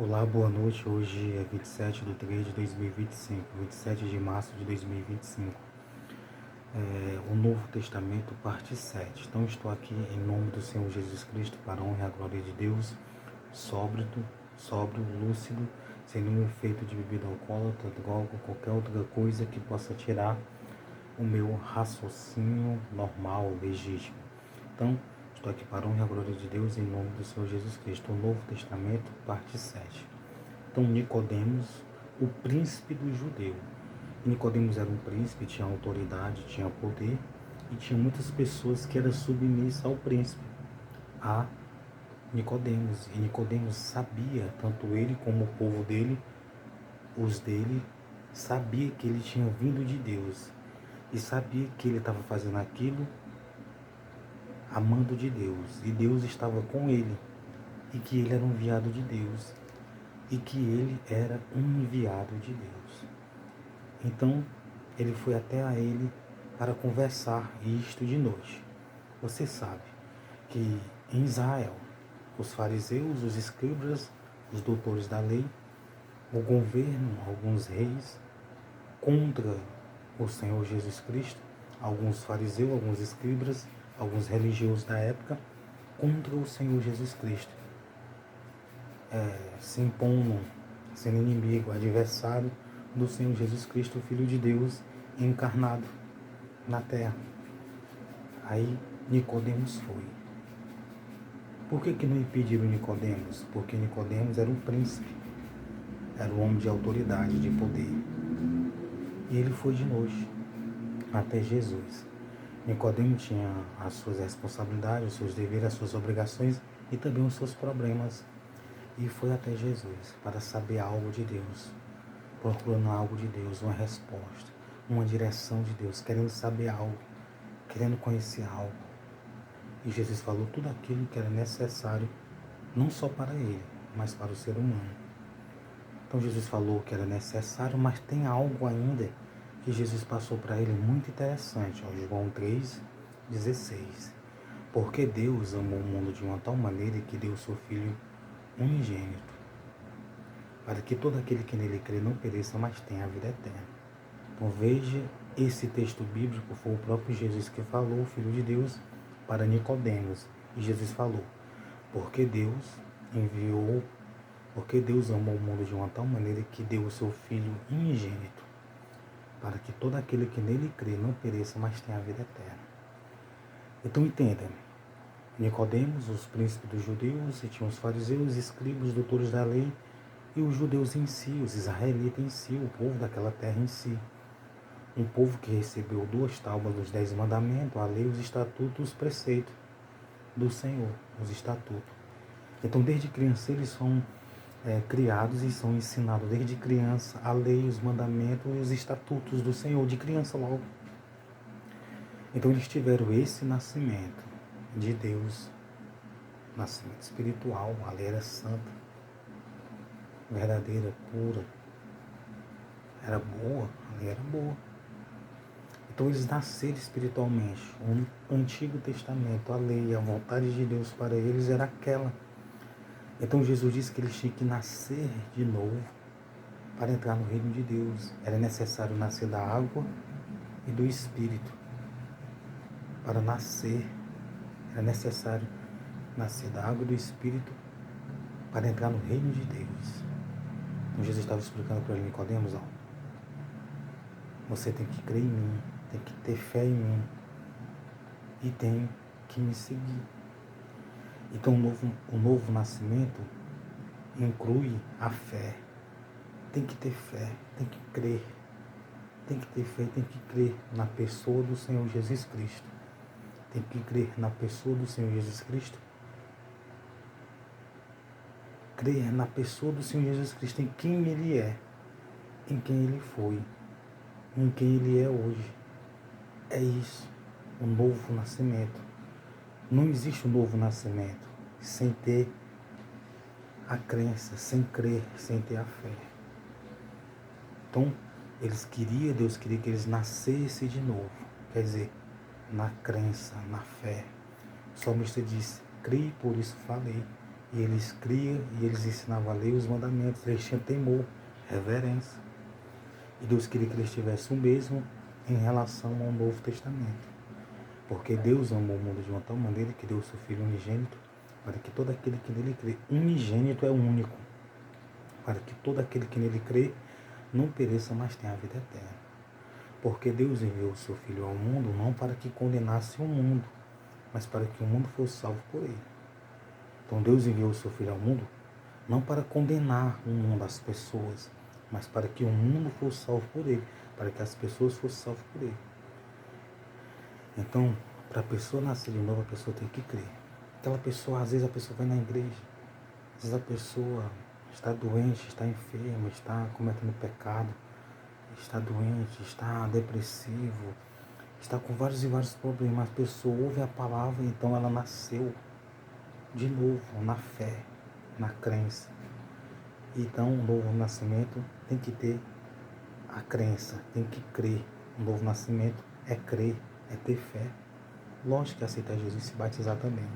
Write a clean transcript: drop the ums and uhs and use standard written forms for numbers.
Olá, boa noite. Hoje é 27 de 3 de 2025, 27 de março de 2025. O Novo Testamento, parte 7. Então, estou aqui em nome do Senhor Jesus Cristo, para a honra e a glória de Deus, sóbrio, lúcido, sem nenhum efeito de bebida alcoólatra, droga ou qualquer outra coisa que possa tirar o meu raciocínio normal, legítimo. Então, estou aqui para a honra e a glória de Deus, em nome do Senhor Jesus Cristo. O Novo Testamento, parte 7. Então, Nicodemos, o príncipe dos judeus. Nicodemos era um príncipe, tinha autoridade, tinha poder, e tinha muitas pessoas que eram submissas ao príncipe, a Nicodemos. E Nicodemos sabia, tanto ele como o povo dele, os dele, sabia que ele tinha vindo de Deus. E sabia que ele estava fazendo aquilo amando de Deus. E Deus estava com ele. E que ele era um enviado de Deus. E que ele era um enviado de Deus. Então, ele foi até a ele para conversar isto de noite. Você sabe que em Israel, os fariseus, os escribas, os doutores da lei, o governo, alguns reis, contra o Senhor Jesus Cristo, alguns fariseus, alguns escribas, alguns religiosos da época, contra o Senhor Jesus Cristo, se impondo, sendo inimigo, adversário do Senhor Jesus Cristo, o Filho de Deus, encarnado na terra. Aí Nicodemos foi. Por que não impediram Nicodemos? Porque Nicodemos era um príncipe, era um homem de autoridade, de poder. E ele foi de noite até Jesus. Nicodemos tinha as suas responsabilidades, os seus deveres, as suas obrigações e também os seus problemas. E foi até Jesus para saber algo de Deus, procurando algo de Deus, uma resposta, uma direção de Deus, querendo saber algo, querendo conhecer algo. E Jesus falou tudo aquilo que era necessário, não só para ele, mas para o ser humano. Então Jesus falou que era necessário, mas tem algo ainda que Jesus passou para ele muito interessante. João 3,16. Porque Deus amou o mundo de uma tal maneira que deu o seu Filho unigênito, para que todo aquele que nele crê não pereça, mas tenha a vida eterna. Então veja, esse texto bíblico foi o próprio Jesus que falou, o Filho de Deus, para Nicodemos. E Jesus falou, porque Deus amou o mundo de uma tal maneira que deu o seu Filho unigênito, para que todo aquele que nele crê não pereça, mas tenha a vida eterna. Então entenda, Nicodemos, os príncipes dos judeus, e tinham os fariseus, escribas, doutores da lei, e os judeus em si, os israelitas em si, o povo daquela terra em si. Um povo que recebeu 2 tábuas dos 10 mandamentos, a lei, os estatutos, os preceitos do Senhor, os estatutos. Então, desde criança, eles são criados e são ensinados desde criança a lei, os mandamentos e os estatutos do Senhor, de criança logo. Então, eles tiveram esse nascimento de Deus, nascimento espiritual, a lei era santa, verdadeira, pura, era boa, a lei era boa. Então eles nasceram espiritualmente. O Antigo Testamento, a lei, a vontade de Deus para eles era aquela. Então Jesus disse que eles tinham que nascer de novo para entrar no reino de Deus. Era necessário nascer da água e do Espírito. Para nascer, era necessário nascer da água e do Espírito para entrar no reino de Deus. Então Jesus estava explicando para ele, Nicodemos, você tem que crer em mim, tem que ter fé em mim e tem que me seguir. Então o novo nascimento inclui a fé. Tem que ter fé, tem que crer. Tem que ter fé, tem que crer na pessoa do Senhor Jesus Cristo. Tem que crer na pessoa do Senhor Jesus Cristo. Crer na pessoa do Senhor Jesus Cristo, em quem Ele é, em quem Ele foi, em quem Ele é hoje. É isso, o novo nascimento. Não existe um novo nascimento sem ter a crença, sem crer, sem ter a fé. Então, Deus queria que eles nascessem de novo. Quer dizer, na crença, na fé. O salmista disse, criei, por isso falei. E eles criam e eles ensinavam a ler os mandamentos. Eles tinham temor, reverência. E Deus queria que eles tivessem o mesmo em relação ao Novo Testamento. Porque Deus amou o mundo de uma tal maneira que deu o seu Filho unigênito, para que todo aquele que nele crê, unigênito é o único, para que todo aquele que nele crê não pereça, mas tenha a vida eterna. Porque Deus enviou o seu Filho ao mundo não para que condenasse o mundo, mas para que o mundo fosse salvo por ele. Então Deus enviou o seu Filho ao mundo não para condenar o mundo, as pessoas, mas para que o mundo fosse salvo por ele, para que as pessoas fossem salvas por ele. Então, para a pessoa nascer de novo, a pessoa tem que crer. Aquela pessoa, às vezes a pessoa vai na igreja, às vezes a pessoa está doente, está enferma, está cometendo pecado, está doente, está depressivo, está com vários e vários problemas. A pessoa ouve a palavra, então ela nasceu de novo na fé, na crença. Então, um novo nascimento tem que ter a crença, tem que crer. Um novo nascimento é crer, é ter fé. Lógico que aceitar Jesus e se batizar também.